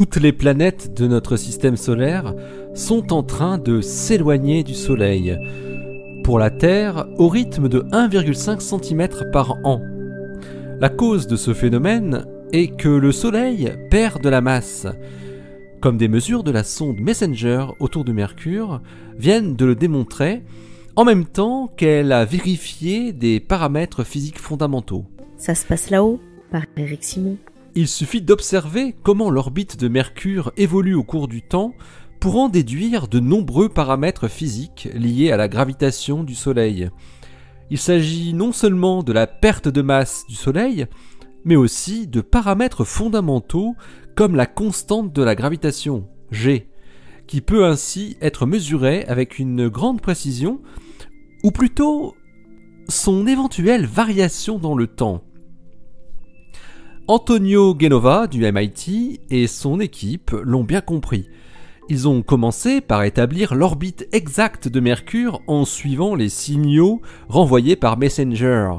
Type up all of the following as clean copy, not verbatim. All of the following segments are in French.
Toutes les planètes de notre système solaire sont en train de s'éloigner du Soleil. Pour la Terre, au rythme de 1,5 cm par an. La cause de ce phénomène est que le Soleil perd de la masse, comme des mesures de la sonde Messenger autour de Mercure viennent de le démontrer, en même temps qu'elle a vérifié des paramètres physiques fondamentaux. Ça se passe là-haut, par Eric Simon. Il suffit d'observer comment l'orbite de Mercure évolue au cours du temps pour en déduire de nombreux paramètres physiques liés à la gravitation du Soleil. Il s'agit non seulement de la perte de masse du Soleil, mais aussi de paramètres fondamentaux comme la constante de la gravitation, G, qui peut ainsi être mesurée avec une grande précision, ou plutôt son éventuelle variation dans le temps. Antonio Genova du MIT et son équipe l'ont bien compris. Ils ont commencé par établir l'orbite exacte de Mercure en suivant les signaux renvoyés par Messenger,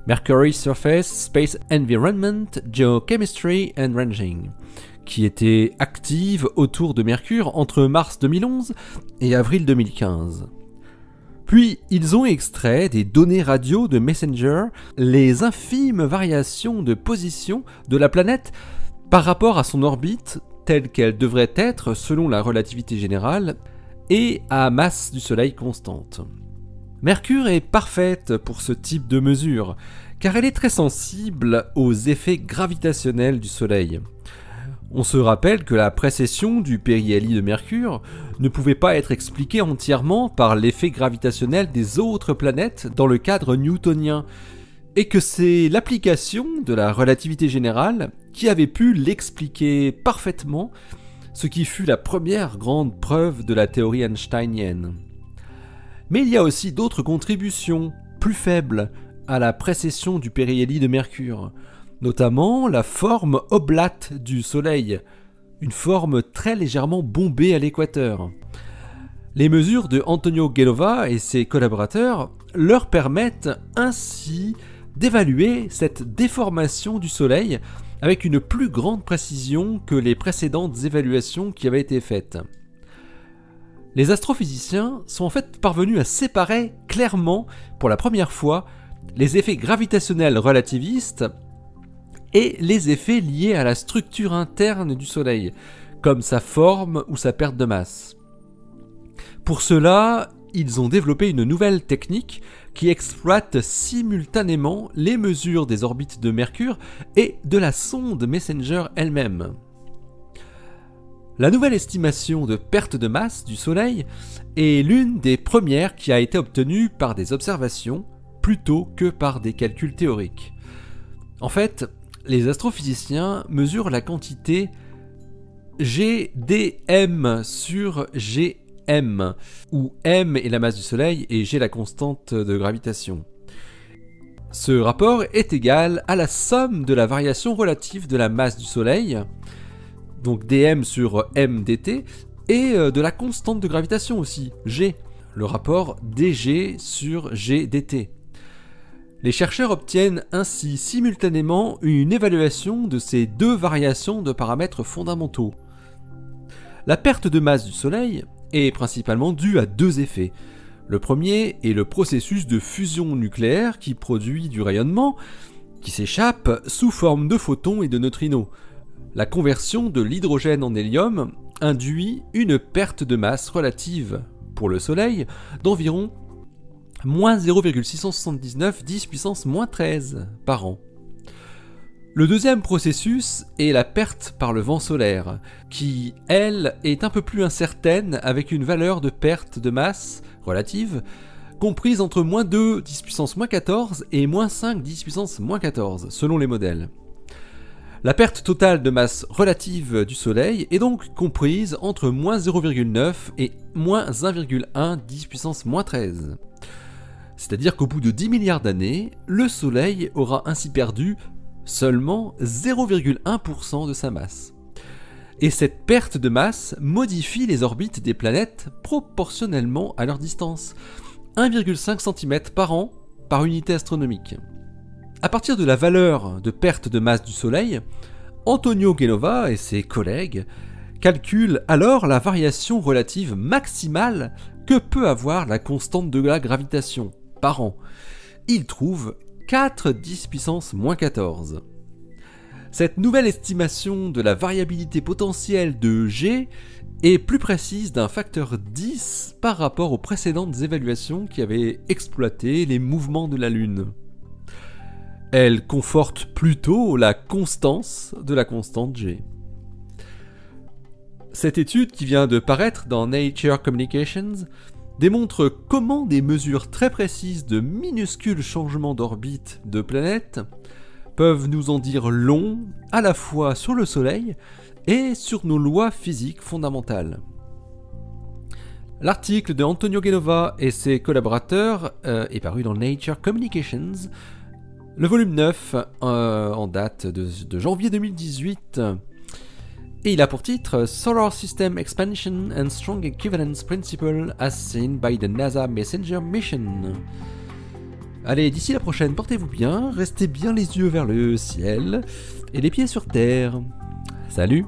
Mercury Surface Space Environment Geochemistry and Ranging, qui était active autour de Mercure entre mars 2011 et avril 2015. Puis, ils ont extrait des données radio de Messenger les infimes variations de position de la planète par rapport à son orbite telle qu'elle devrait être selon la relativité générale et à masse du Soleil constante. Mercure est parfaite pour ce type de mesure, car elle est très sensible aux effets gravitationnels du Soleil. On se rappelle que la précession du périhélie de Mercure ne pouvait pas être expliquée entièrement par l'effet gravitationnel des autres planètes dans le cadre newtonien, et que c'est l'application de la relativité générale qui avait pu l'expliquer parfaitement, ce qui fut la première grande preuve de la théorie einsteinienne. Mais il y a aussi d'autres contributions, plus faibles, à la précession du périhélie de Mercure, notamment la forme oblate du Soleil, une forme très légèrement bombée à l'équateur. Les mesures de Antonio Genova et ses collaborateurs leur permettent ainsi d'évaluer cette déformation du Soleil avec une plus grande précision que les précédentes évaluations qui avaient été faites. Les astrophysiciens sont en fait parvenus à séparer clairement, pour la première fois, les effets gravitationnels relativistes et les effets liés à la structure interne du Soleil, comme sa forme ou sa perte de masse. Pour cela, ils ont développé une nouvelle technique qui exploite simultanément les mesures des orbites de Mercure et de la sonde Messenger elle-même. La nouvelle estimation de perte de masse du Soleil est l'une des premières qui a été obtenue par des observations plutôt que par des calculs théoriques. En fait, les astrophysiciens mesurent la quantité GdM sur Gm, où m est la masse du Soleil et g la constante de gravitation. Ce rapport est égal à la somme de la variation relative de la masse du Soleil, donc dm sur m dt, et de la constante de gravitation aussi, g, le rapport dg sur g dt. Les chercheurs obtiennent ainsi simultanément une évaluation de ces deux variations de paramètres fondamentaux. La perte de masse du Soleil est principalement due à deux effets. Le premier est le processus de fusion nucléaire qui produit du rayonnement qui s'échappe sous forme de photons et de neutrinos. La conversion de l'hydrogène en hélium induit une perte de masse relative pour le Soleil d'environ moins 0,679 10 puissance moins 13 par an. Le deuxième processus est la perte par le vent solaire, qui, elle, est un peu plus incertaine avec une valeur de perte de masse relative comprise entre moins 2 10 puissance moins 14 et moins 5 10 puissance moins 14, selon les modèles. La perte totale de masse relative du Soleil est donc comprise entre moins 0,9 et moins 1,1 10 puissance moins 13. C'est-à-dire qu'au bout de 10 milliards d'années, le Soleil aura ainsi perdu seulement 0,1% de sa masse. Et cette perte de masse modifie les orbites des planètes proportionnellement à leur distance, 1,5 cm par an par unité astronomique. À partir de la valeur de perte de masse du Soleil, Antonio Genova et ses collègues calculent alors la variation relative maximale que peut avoir la constante de la gravitation par an. Ils trouvent 4 10 puissance moins 14. Cette nouvelle estimation de la variabilité potentielle de G est plus précise d'un facteur 10 par rapport aux précédentes évaluations qui avaient exploité les mouvements de la Lune. Elle conforte plutôt la constance de la constante G. Cette étude, qui vient de paraître dans Nature Communications, démontre comment des mesures très précises de minuscules changements d'orbite de planètes peuvent nous en dire long à la fois sur le Soleil et sur nos lois physiques fondamentales. L'article de Antonio Genova et ses collaborateurs est paru dans Nature Communications, le volume 9 en date de janvier 2018, et il a pour titre Solar System Expansion and Strong Equivalence Principle as seen by the NASA Messenger Mission. Allez, d'ici la prochaine, portez-vous bien, restez bien les yeux vers le ciel et les pieds sur terre. Salut!